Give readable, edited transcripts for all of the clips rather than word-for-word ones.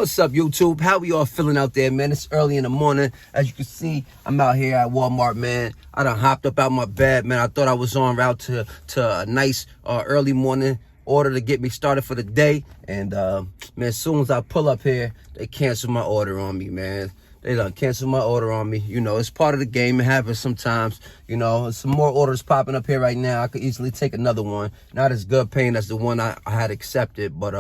What's up, YouTube? How we all feeling out there, man? It's early in the morning. As you can see, I'm out here at Walmart, man. I done hopped up out my bed, man. I thought I was on route to a nice early morning order to get me started for the day. And, man, as soon as I pull up here, they cancel my order on me, man. They done cancel my order on me. You know, it's part of the game. It happens sometimes. You know, some more orders popping up here right now. I could easily take another one. Not as good paying as the one I had accepted, but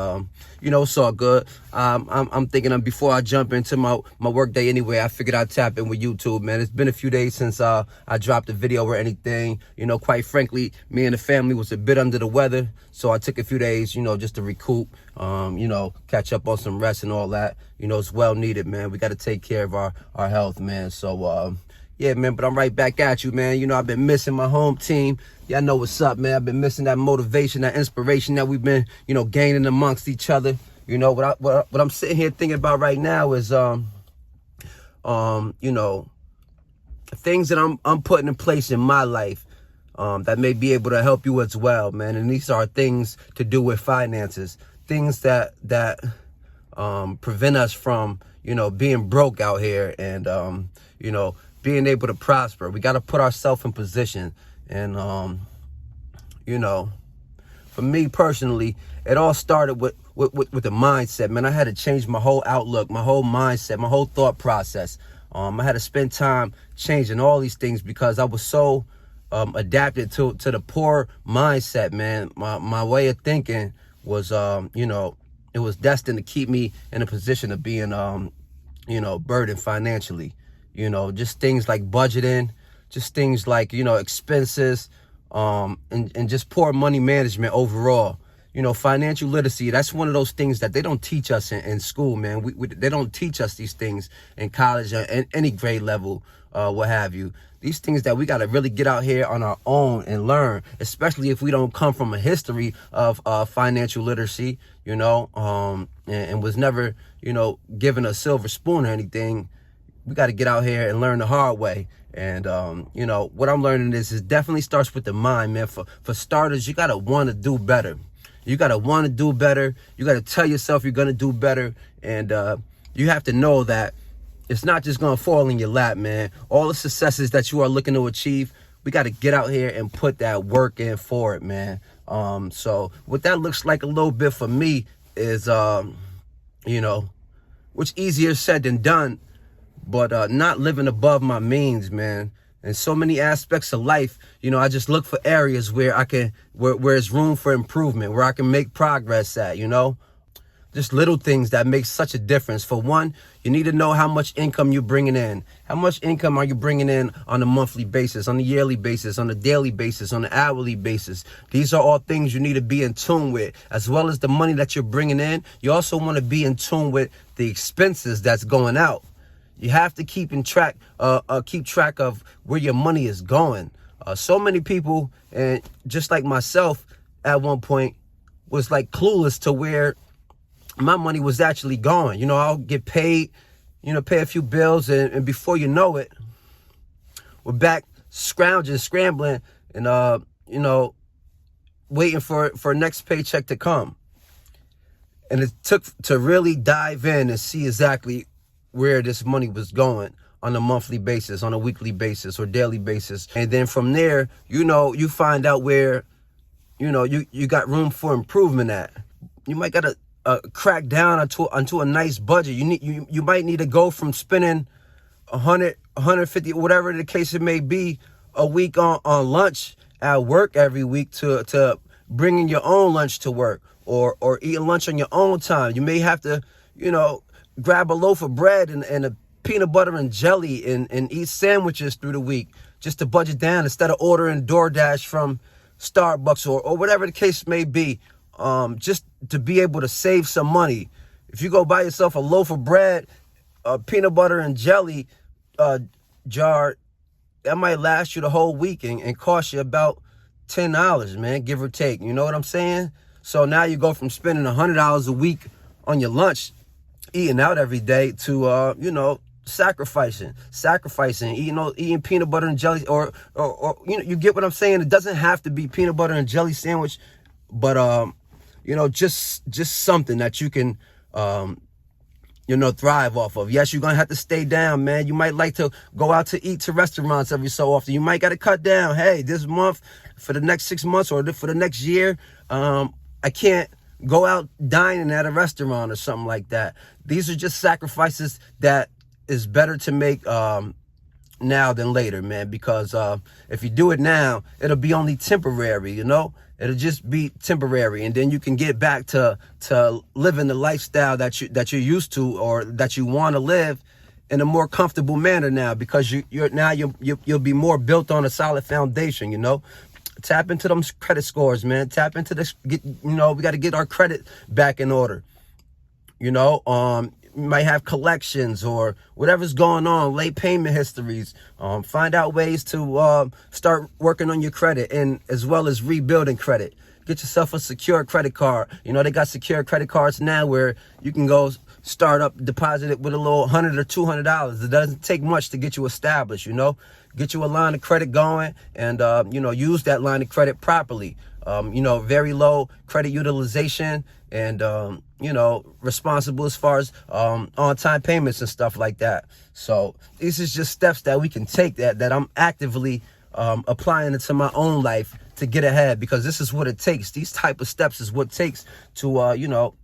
you know, it's all good. I'm thinking before I jump into my work day anyway, I figured I'd tap in with YouTube, man. It's been a few days since I dropped a video or anything. You know, quite frankly, me and the family was a bit under the weather, so I took a few days, you know, just to recoup, you know, catch up on some rest and all that. You know, it's well needed, man. We got to take care of our health, man. So yeah, man, but I'm right back at you, man. You know, I've been missing my home team. Y'all know what's up, man. I've been missing that motivation, that inspiration that we've been, you know, gaining amongst each other. You know, what I'm sitting here thinking about right now is, you know, things that I'm putting in place in my life that may be able to help you as well, man. And these are things to do with finances, things that prevent us from, you know, being broke out here and, you know, being able to prosper. We got to put ourselves in position. And, you know, for me personally, it all started with the mindset, man. I had to change my whole outlook, my whole mindset, my whole thought process. I had to spend time changing all these things because I was so adapted to the poor mindset, man. My way of thinking was, you know, it was destined to keep me in a position of being, you know, burdened financially. You know, just things like budgeting, just things like, you know, expenses, and just poor money management overall. You know, financial literacy, that's one of those things that they don't teach us in school, man. They don't teach us these things in college or any grade level, what have you. These things that we got to really get out here on our own and learn, especially if we don't come from a history of financial literacy, you know, and was never, you know, given a silver spoon or anything. We got to get out here and learn the hard way. And, you know, what I'm learning is it definitely starts with the mind, man. For starters, you got to want to do better. You got to want to do better. You got to tell yourself you're going to do better. And you have to know that it's not just going to fall in your lap, man. All the successes that you are looking to achieve, we got to get out here and put that work in for it, man. So what that looks like a little bit for me is, you know, which easier said than done, but not living above my means, man. In so many aspects of life, you know, I just look for areas where I can, where there's room for improvement, where I can make progress at, you know. Just little things that make such a difference. For one, you need to know how much income you're bringing in. How much income are you bringing in on a monthly basis, on a yearly basis, on a daily basis, on an hourly basis? These are all things you need to be in tune with. As well as the money that you're bringing in, you also want to be in tune with the expenses that's going out. You have to keep track of where your money is going. So many people, and just like myself at one point, was like clueless to where my money was actually going. You know, I'll get paid, you know, pay a few bills, and before you know it, we're back scrambling, and you know, waiting for next paycheck to come. And it took to really dive in and see exactly where this money was going on a monthly basis, on a weekly basis, or daily basis. And then from there, you know, you find out where, you know, you got room for improvement at. You might got to crack down onto a nice budget. You might need to go from spending 100, 150, whatever the case it may be, a week on lunch at work every week to bringing your own lunch to work, or eating lunch on your own time. You may have to, you know, grab a loaf of bread and a peanut butter and jelly and eat sandwiches through the week just to budget down instead of ordering DoorDash from Starbucks or whatever the case may be, just to be able to save some money. If you go buy yourself a loaf of bread, a peanut butter and jelly jar, that might last you the whole week and cost you about $10, man, give or take. You know what I'm saying? So now you go from spending $100 a week on your lunch, eating out every day, to you know, sacrificing, eating peanut butter and jelly, or you know, you get what I'm saying? It doesn't have to be peanut butter and jelly sandwich, but you know, just something that you can thrive off of. Yes, you're going to have to stay down, man. You might like to go out to eat to restaurants every so often. You might got to cut down. Hey, this month, for the next 6 months or for the next year, I can't go out dining at a restaurant or something like that. These are just sacrifices that is better to make now than later, man, because if you do it now, it'll be only temporary, It'll just be temporary, and then you can get back to living the lifestyle that you're used to, or that you want to live in a more comfortable manner now, because you'll be more built on a solid foundation, Tap into them credit scores, man. Tap into this. We got to get our credit back in order. You might have collections or whatever's going on, late payment histories. Find out ways to start working on your credit, and as well as rebuilding credit. Get yourself a secure credit card. They got secure credit cards now where you can go start up, deposit it with a little $100 or $200. It doesn't take much to get you established, Get you a line of credit going, and, use that line of credit properly. Very low credit utilization, and, responsible as far as on-time payments and stuff like that. So these is just steps that we can take that I'm actively applying into my own life to get ahead, because this is what it takes. These type of steps is what it takes to,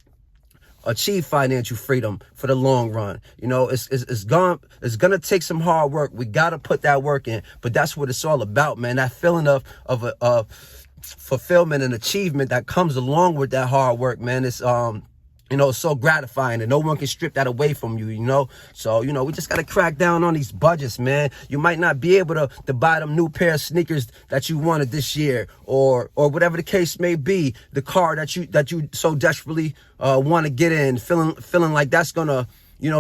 achieve financial freedom for the long run. It's gonna take some hard work. We gotta put that work in, but that's what it's all about, man. That feeling of fulfillment and achievement that comes along with that hard work, man. It's it's so gratifying, and no one can strip that away from you, So, we just got to crack down on these budgets, man. You might not be able to buy them new pair of sneakers that you wanted this year, or whatever the case may be, the car that you so desperately want to get in, feeling like that's going to,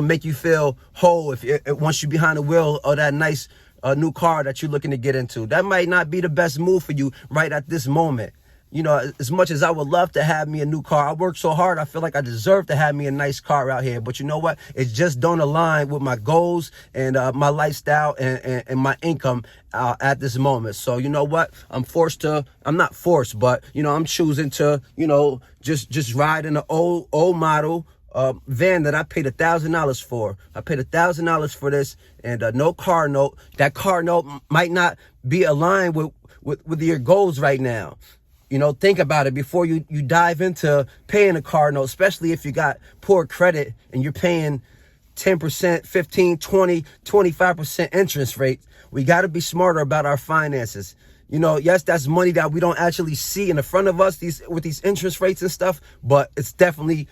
make you feel whole if once you're behind the wheel of that nice new car that you're looking to get into. That might not be the best move for you right at this moment. As much as I would love to have me a new car, I work so hard, I feel like I deserve to have me a nice car out here. But you know what? It just don't align with my goals and my lifestyle and my income at this moment. So you know what? I'm not forced, but, I'm choosing to, just ride in an old model van that I paid $1,000 for. I paid $1,000 for this, and no car note. That car note might not be aligned with your goals right now. Think about it before you dive into paying a car note, especially if you got poor credit and you're paying 10%, 15, 20, 25% interest rate. We got to be smarter about our finances. Yes, that's money that we don't actually see in the front of us with these interest rates and stuff, but it's definitely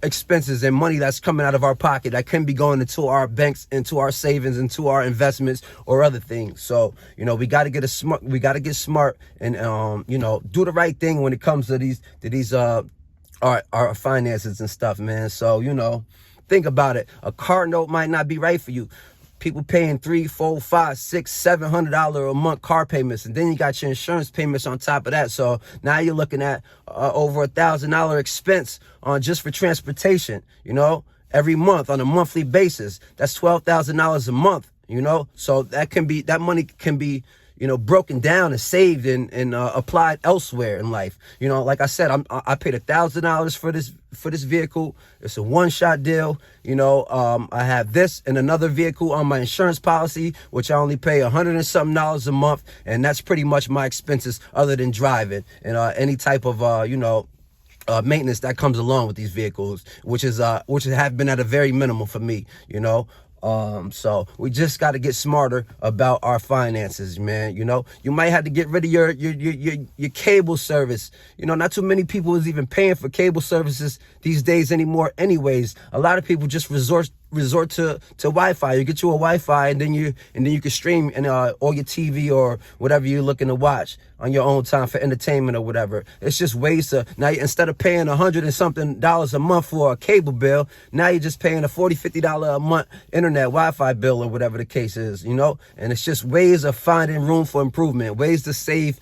expenses and money that's coming out of our pocket that can be going into our banks, into our savings, into our investments or other things. So, we got to get smart and, do the right thing when it comes to these our finances and stuff, man. So, think about it. A car note might not be right for you. People paying $300, $400, $500, $600, $700 a month car payments, and then you got your insurance payments on top of that. So now you're looking at over $1,000 expense on just for transportation. Every month on a monthly basis. That's $12,000 a month. So that money can be broken down and saved and applied elsewhere in life. Like I said, I paid $1,000 for this vehicle. It's a one-shot deal. I have this and another vehicle on my insurance policy, which I only pay $100 and something a month, and that's pretty much my expenses other than driving and any type of maintenance that comes along with these vehicles, which have been at a very minimal for me. So we just got to get smarter about our finances, man. You might have to get rid of your cable service. Not too many people is even paying for cable services these days anymore anyways. A lot of people just resort to Wi-Fi. You get you a Wi-Fi, and then you can stream and or your TV or whatever you're looking to watch on your own time for entertainment or whatever. It's just ways to, now instead of paying $100 and something a month for a cable bill, now you're just paying a $40, $50 a month internet Wi-Fi bill or whatever the case is, and it's just ways of finding room for improvement, ways to save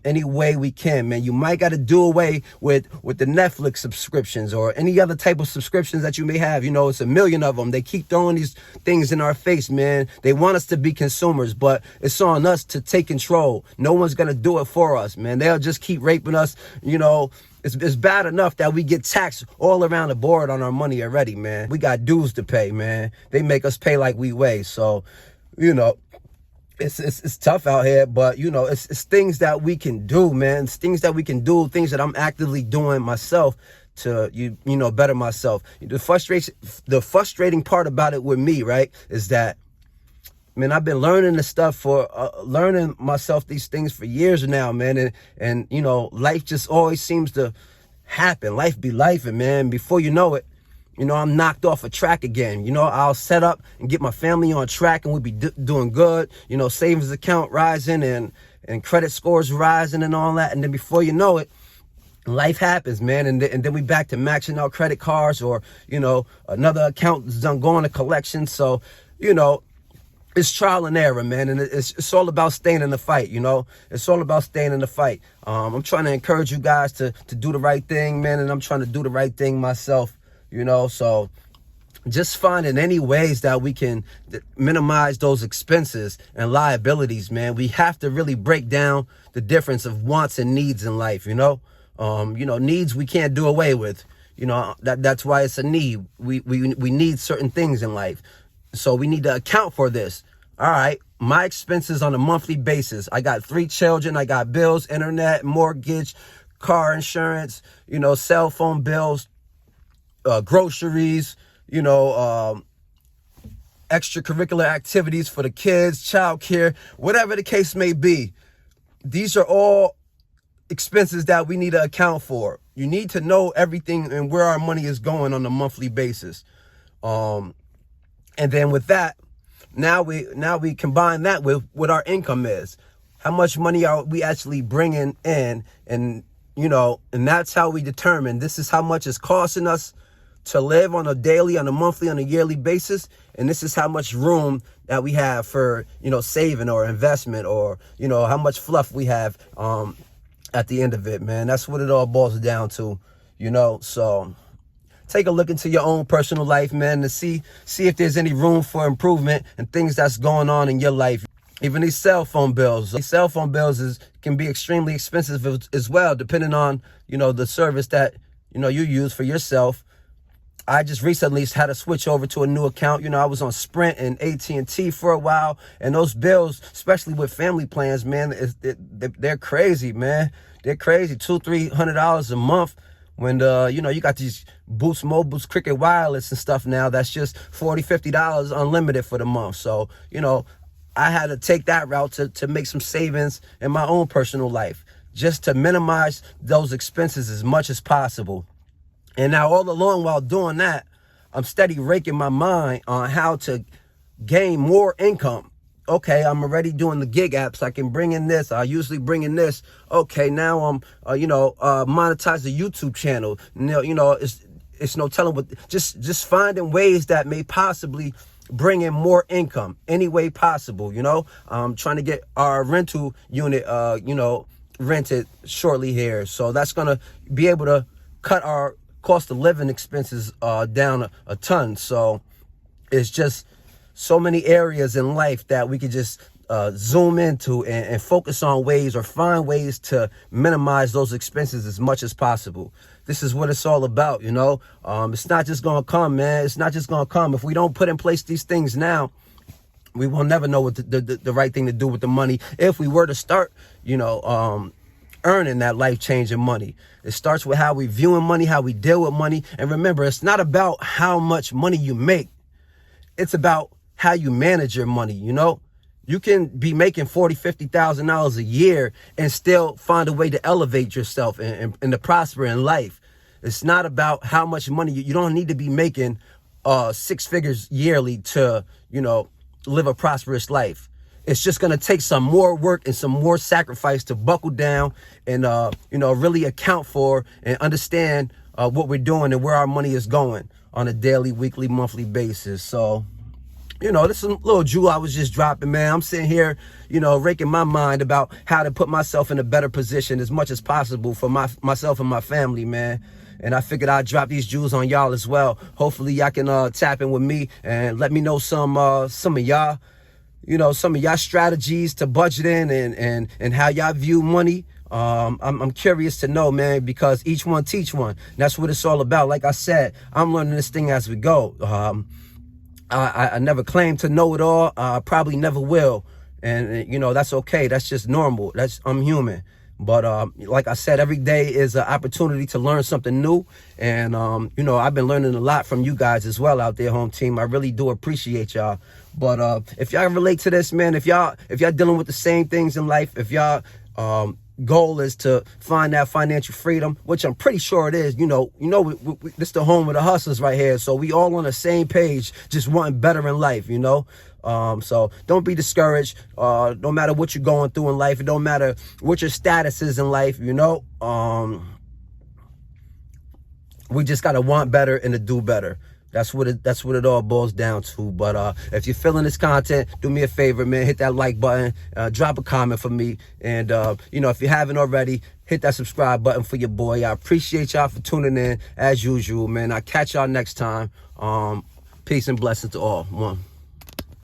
any way we can, man. You might got to do away with the Netflix subscriptions or any other type of subscriptions that you may have. It's a million of them. They keep throwing these things in our face, man. They want us to be consumers, but it's on us to take control. No one's going to do it for us, man. They'll just keep raping us. It's bad enough that we get taxed all around the board on our money already, man. We got dues to pay, man. They make us pay like we weigh. So, you know, it's tough out here, but you know, it's things that we can do, man. It's things that we can do, things that I'm actively doing myself to you know, better myself. The frustrating part about it with me, right, is that, man, I've been learning this stuff for learning myself these things for years now, man. And you know, life just always seems to happen. Life be life, and man, before you know it, you know, I'm knocked off a track again. You know, I'll set up and get my family on track, and we'll be doing good. You know, savings account rising and credit scores rising and all that. And then before you know it, life happens, man. And then we back to maxing out credit cards, or, you know, another account is done going to collection. So, you know, it's trial and error, man, and it's all about staying in the fight, you know? It's all about staying in the fight. I'm trying to encourage you guys to do the right thing, man, and I'm trying to do the right thing myself, you know? So just finding any ways that we can minimize those expenses and liabilities, man. We have to really break down the difference of wants and needs in life, you know? You know, needs we can't do away with. You know, that's why it's a need. We need certain things in life. So we need to account for this. All right, my expenses on a monthly basis. I got 3 children. I got bills, internet, mortgage, car insurance, you know, cell phone bills, groceries, you know, extracurricular activities for the kids, childcare, whatever the case may be. These are all expenses that we need to account for. You need to know everything and where our money is going on a monthly basis. And then with that, now we combine that with what our income is. How much money are we actually bringing in? And, you know, and that's how we determine this is how much it's costing us to live on a daily, on a monthly, on a yearly basis. And this is how much room that we have for, you know, saving or investment, or, you know, how much fluff we have at the end of it, man. That's what it all boils down to, you know. So take a look into your own personal life, man, to see if there's any room for improvement and things that's going on in your life. Even these cell phone bills. Can be extremely expensive as well, depending on, you know, the service that, you know, you use for yourself. I just recently had to switch over to a new account. You know, I was on Sprint and AT&T for a while, and those bills, especially with family plans, man, they're crazy, man. They're crazy. $200-300 a month. When, you know, you got these Boost Mobiles, Cricket Wireless and stuff now, that's just $40-50 unlimited for the month. So, you know, I had to take that route to make some savings in my own personal life, just to minimize those expenses as much as possible. And now all along while doing that, I'm steady raking my mind on how to gain more income. Okay, I'm already doing the gig apps. I can bring in this. I usually bring in this. Okay, now I'm, monetize the YouTube channel. You know, it's no telling what. Just finding ways that may possibly bring in more income any way possible. You know, I'm trying to get our rental unit, rented shortly here. So that's gonna be able to cut our cost of living expenses down a ton. So it's just so many areas in life that we could just zoom into and focus on ways, or find ways to minimize those expenses as much as possible. This is what it's all about, you know. It's not just gonna come, man. It's not just gonna come. If we don't put in place these things now, we will never know what the right thing to do with the money. If we were to start, you know, earning that life-changing money. It starts with how we viewing money, how we deal with money. And remember, it's not about how much money you make. It's about how you manage your money. You know, you can be making $40,000-50,000 a year and still find a way to elevate yourself and to prosper in life. It's not about how much money you don't need to be making 6 figures yearly to, you know, live a prosperous life. It's just going to take some more work and some more sacrifice to buckle down and, you know, really account for and understand what we're doing and where our money is going on a daily, weekly, monthly basis. So, you know, this is a little jewel I was just dropping, man. I'm sitting here, you know, raking my mind about how to put myself in a better position as much as possible for myself and my family, man. And I figured I'd drop these jewels on y'all as well. Hopefully y'all can tap in with me and let me know some of y'all, you know, some of y'all strategies to budget in and how y'all view money I'm curious to know, man, because each one teach one. That's what it's all about. Like I said, I'm learning this thing as we go. I never claim to know it all. I probably never will. And, you know, that's okay. That's just normal. I'm human. But like I said, every day is an opportunity to learn something new. And, you know, I've been learning a lot from you guys as well out there, home team. I really do appreciate y'all. But if y'all relate to this, man, if y'all dealing with the same things in life, if y'all goal is to find that financial freedom, which I'm pretty sure it is, you know, this the home of the hustlers right here. So we all on the same page, just wanting better in life, you know. So don't be discouraged. No matter what you're going through in life, it don't matter what your status is in life, you know. We just gotta want better and to do better. That's what it all boils down to. But if you're feeling this content, do me a favor, man. Hit that like button. Drop a comment for me. And, you know, if you haven't already, hit that subscribe button for your boy. I appreciate y'all for tuning in as usual, man. I'll catch y'all next time. Peace and blessings to all. One.